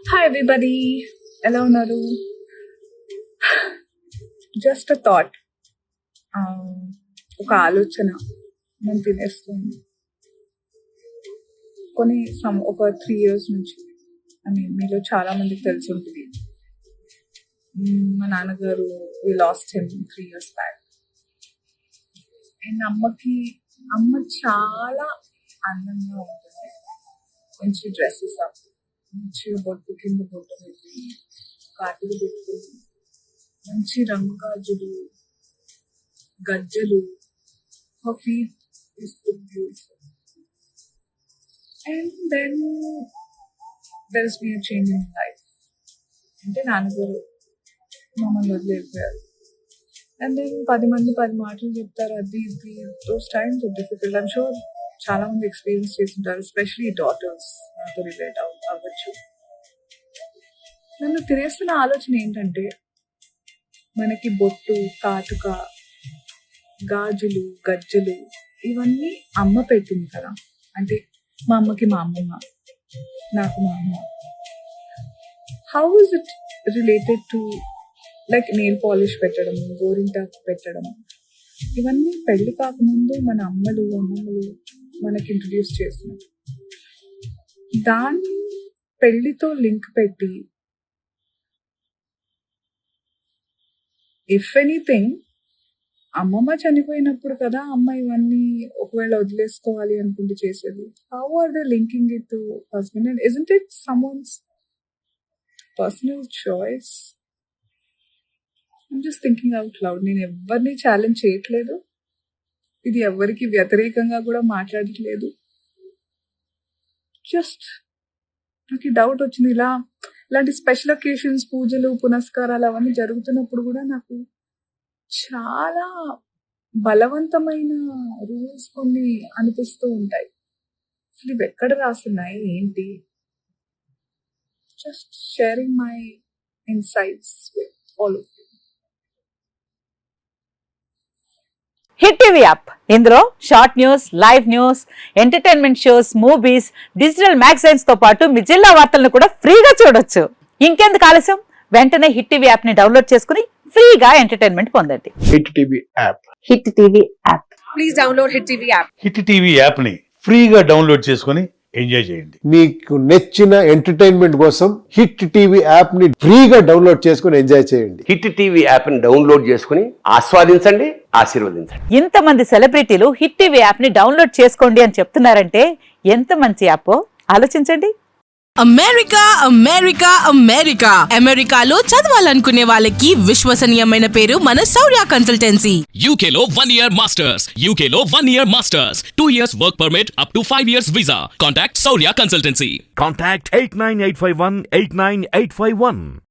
Hi everybody, ఎలా ఉన్నారు? Just a thought, ఒక ఆలోచన నన్ను తినేస్తుంది. ఒక 3 years నుంచి మీలో చాలా మందికి తెలిసి ఉంటుంది. మా నాన్నగారు we lost him 3 years back. And అమ్మ చాలా అందంగా ఉంటుంది. మంచి డ్రెస్సెస్ అప్, మంచిగా బొట్టు కింద బొట్టు పెట్టి, కాటులు పెట్టుకుని, మంచి రంగు గాజులు, గజ్జలు, her feet is so beautiful. And then there's been a change in life. అంటే నాన్నగారు మమ్మల్ని వదిలేకపోయారు. అండ్ దెన్ 10 మంది 10 మాటలు చెప్తారు. అది ఇది those times are difficult. I'm sure చాలా మంది ఎక్స్పీరియన్స్ చేస్తుంటారు, ఎస్పెషలీ డాటర్స్ నాతో రిలేట్ అవ్వచ్చు. నన్ను తినేస్తున్న ఆలోచన ఏంటంటే, మనకి బొట్టు, కాటుక, గాజులు, గజ్జలు ఇవన్నీ అమ్మ పెట్టింది కదా. అంటే మా అమ్మకి మా అమ్మమ్మ, నాకు మా అమ్మ. How is it related to like nail polish పెట్టడం, గోరింటాకు పెట్టడం, ఇవన్నీ పెళ్లి కాకముందు మన అమ్మలు అమ్మమ్మలు మనకి ఇంట్రడ్యూస్ చేసినారు. దాన్ని పెళ్లితో లింక్ పెట్టి, ఇఫ్ ఎనీథింగ్ అమ్మమ్మ చనిపోయినప్పుడు కదా అమ్మ ఇవన్నీ ఒకవేళ వదిలేసుకోవాలి అనుకుంటే చేసేది. How are they linking it to husband? And isn't it someone's personal choice? I'm just thinking out loud. నేను ఎవరిని ఛాలెంజ్ చేయట్లేదు, ఇది ఎవరికి వ్యతిరేకంగా కూడా మాట్లాడట్లేదు. జస్ట్ నాకు డౌట్ వచ్చింది. ఇలాంటి స్పెషల్ ఒకేషన్స్, పూజలు, పునస్కారాలు అవన్నీ జరుగుతున్నప్పుడు కూడా నాకు చాలా బలవంతమైన రూల్స్ కొన్ని అనిపిస్తూ ఉంటాయి. అసలు ఇవి ఎక్కడ రాస్తున్నాయి ఏంటి? Just sharing my insights with all of you. Hit TV app, ఇందులో short news, live news, entertainment shows, movies, digital magazines తో పాటు మీ జిల్లా వార్తలను కూడా ఫ్రీగా చూడొచ్చు. ఇంకెందుకు ఆలస్యం, వెంటనే హిట్ టీవీ యాప్ ని డౌన్లోడ్ చేసుకుని ఫ్రీగా ఎంటర్టైన్మెంట్ పొందండి. Hit TV app. Hit TV app. Please download hit TV app. Hit TV app ని ఫ్రీగా డౌన్లోడ్ చేసుకొని ఎంజాయ్ చేయండి. మీకు నచ్చిన ఎంటర్టైన్మెంట్ కోసం హిట్ టీవీ యాప్ ని ఫ్రీగా డౌన్లోడ్ చేసుకొని ఎంజాయ్ చేయండి. హిట్ టీవీ యాప్ ని డౌన్లోడ్ చేసుకుని ఆస్వాదించండి, ఆశీర్వదించండి. ఇంతమంది సెలబ్రిటీలు హిట్ టీవీ యాప్ ని డౌన్లోడ్ చేసుకోండి అని చెప్తున్నారంటే ఎంత మంచి యాప్ ఆలోచించండి. అమెరికా అమెరికాలో చదవాలనుకునే వాళ్ళకి విశ్వసనీయమైన పేరు మన శౌర్య కన్సల్టెన్సీ. UK లో 1 year masters, UK లో 1 year masters, 2 years work permit up to 5 years visa. Contact Saurya Consultancy. Contact 89851 89851.